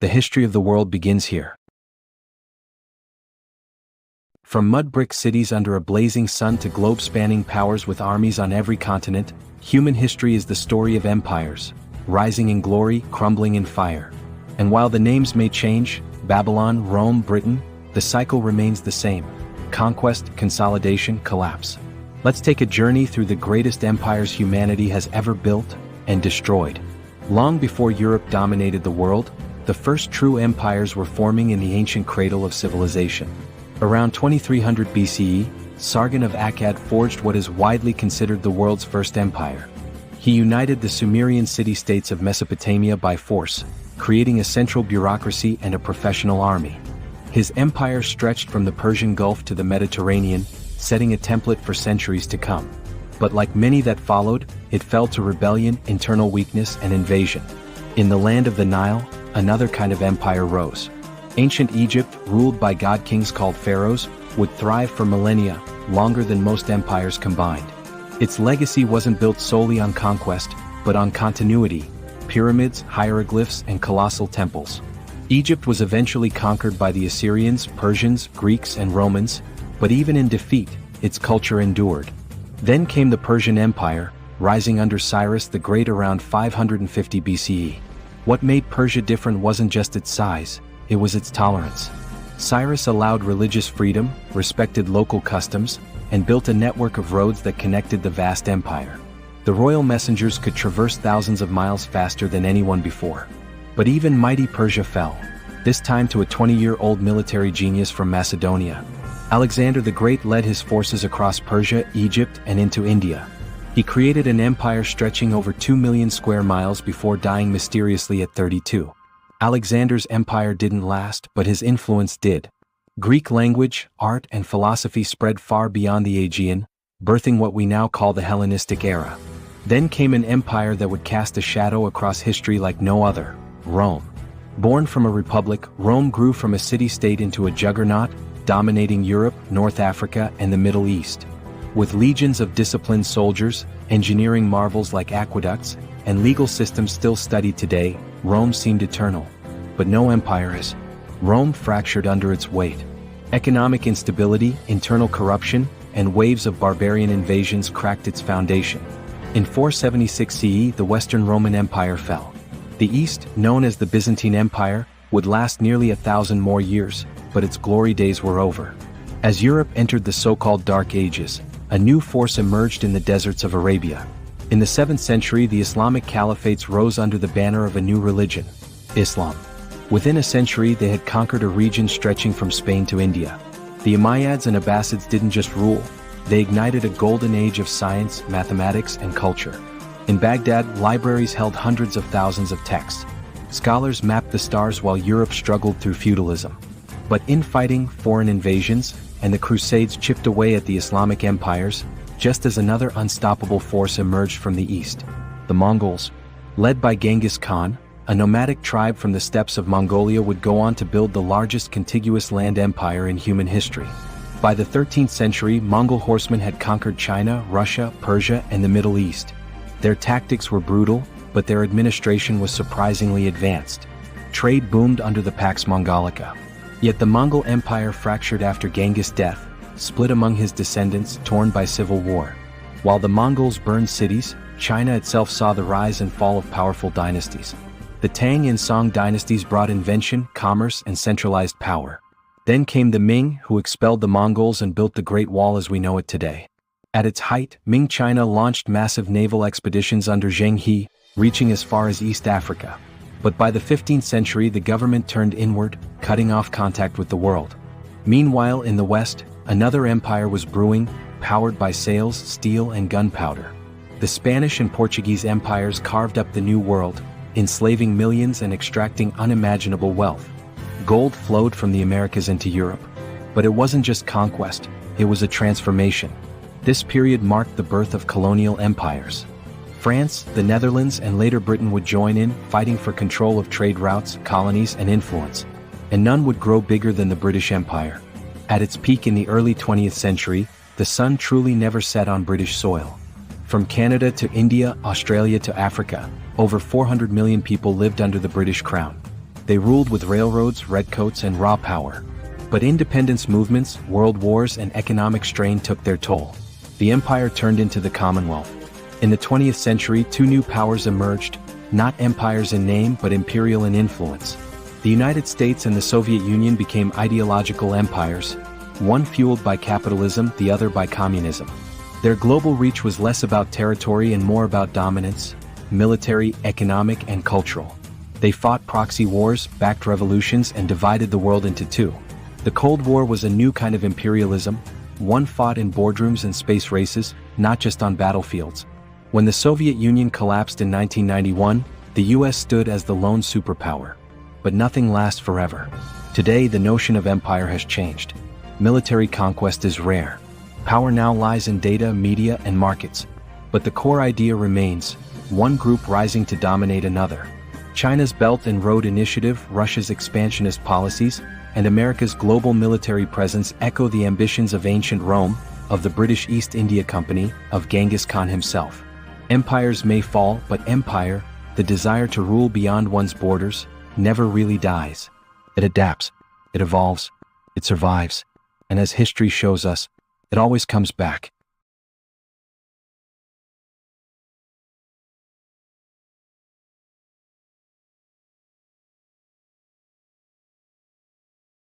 The history of the world begins here. From mud-brick cities under a blazing sun to globe-spanning powers with armies on every continent, human history is the story of empires, rising in glory, crumbling in fire. And while the names may change, Babylon, Rome, Britain, the cycle remains the same: conquest, consolidation, collapse. Let's take a journey through the greatest empires humanity has ever built and destroyed. Long before Europe dominated the world, the first true empires were forming in the ancient cradle of civilization. Around 2300 BCE, Sargon of Akkad forged what is widely considered the world's first empire. He united the Sumerian city-states of Mesopotamia by force, creating a central bureaucracy and a professional army. His empire stretched from the Persian Gulf to the Mediterranean, setting a template for centuries to come. But like many that followed, it fell to rebellion, internal weakness, and invasion. In the land of the Nile, another kind of empire rose. Ancient Egypt, ruled by god-kings called pharaohs, would thrive for millennia, longer than most empires combined. Its legacy wasn't built solely on conquest, but on continuity: pyramids, hieroglyphs, and colossal temples. Egypt was eventually conquered by the Assyrians, Persians, Greeks, and Romans, but even in defeat, its culture endured. Then came the Persian Empire, rising under Cyrus the Great around 550 BCE. What made Persia different wasn't just its size, it was its tolerance. Cyrus allowed religious freedom, respected local customs, and built a network of roads that connected the vast empire. The royal messengers could traverse thousands of miles faster than anyone before. But even mighty Persia fell, this time to a 20-year-old military genius from Macedonia. Alexander the Great led his forces across Persia, Egypt, and into India. He created an empire stretching over 2 million square miles before dying mysteriously at 32. Alexander's empire didn't last, but his influence did. Greek language, art, and philosophy spread far beyond the Aegean, birthing what we now call the Hellenistic era. Then came an empire that would cast a shadow across history like no other: Rome. Born from a republic, Rome grew from a city-state into a juggernaut, dominating Europe, North Africa, and the Middle East. With legions of disciplined soldiers, engineering marvels like aqueducts, and legal systems still studied today, Rome seemed eternal. But no empire is. Rome fractured under its weight. Economic instability, internal corruption, and waves of barbarian invasions cracked its foundation. In 476 CE, the Western Roman Empire fell. The East, known as the Byzantine Empire, would last nearly 1,000 more years, but its glory days were over. As Europe entered the so-called Dark Ages, a new force emerged in the deserts of Arabia. In the 7th century, the Islamic caliphates rose under the banner of a new religion: Islam. Within a century, they had conquered a region stretching from Spain to India. The Umayyads and Abbasids didn't just rule, they ignited a golden age of science, mathematics, and culture. In Baghdad, libraries held hundreds of thousands of texts. Scholars mapped the stars while Europe struggled through feudalism. But infighting, foreign invasions, and the Crusades chipped away at the Islamic empires, just as another unstoppable force emerged from the east: the Mongols. Led by Genghis Khan, a nomadic tribe from the steppes of Mongolia would go on to build the largest contiguous land empire in human history. By the 13th century, Mongol horsemen had conquered China, Russia, Persia, and the Middle East. Their tactics were brutal, but their administration was surprisingly advanced. Trade boomed under the Pax Mongolica. Yet the Mongol Empire fractured after Genghis' death, split among his descendants, torn by civil war. While the Mongols burned cities, China itself saw the rise and fall of powerful dynasties. The Tang and Song dynasties brought invention, commerce, and centralized power. Then came the Ming, who expelled the Mongols and built the Great Wall as we know it today. At its height, Ming China launched massive naval expeditions under Zheng He, reaching as far as East Africa. But by the 15th century, the government turned inward, cutting off contact with the world. Meanwhile, in the West, another empire was brewing, powered by sails, steel, and gunpowder. The Spanish and Portuguese empires carved up the New World, enslaving millions and extracting unimaginable wealth. Gold flowed from the Americas into Europe. But it wasn't just conquest, it was a transformation. This period marked the birth of colonial empires. France, the Netherlands, and later Britain would join in, fighting for control of trade routes, colonies, and influence. And none would grow bigger than the British Empire. At its peak in the early 20th century, the sun truly never set on British soil. From Canada to India, Australia to Africa, over 400 million people lived under the British Crown. They ruled with railroads, redcoats, and raw power. But independence movements, world wars, and economic strain took their toll. The empire turned into the Commonwealth. In the 20th century, two new powers emerged, not empires in name but imperial in influence. The United States and the Soviet Union became ideological empires, one fueled by capitalism, the other by communism. Their global reach was less about territory and more about dominance, military, economic, and cultural. They fought proxy wars, backed revolutions, and divided the world into two. The Cold War was a new kind of imperialism, one fought in boardrooms and space races, not just on battlefields. When the Soviet Union collapsed in 1991, the US stood as the lone superpower. But nothing lasts forever. Today, the notion of empire has changed. Military conquest is rare. Power now lies in data, media, and markets. But the core idea remains, one group rising to dominate another. China's Belt and Road Initiative, Russia's expansionist policies, and America's global military presence echo the ambitions of ancient Rome, of the British East India Company, of Genghis Khan himself. Empires may fall, but empire, the desire to rule beyond one's borders, never really dies. It adapts, it evolves, it survives, and as history shows us, it always comes back.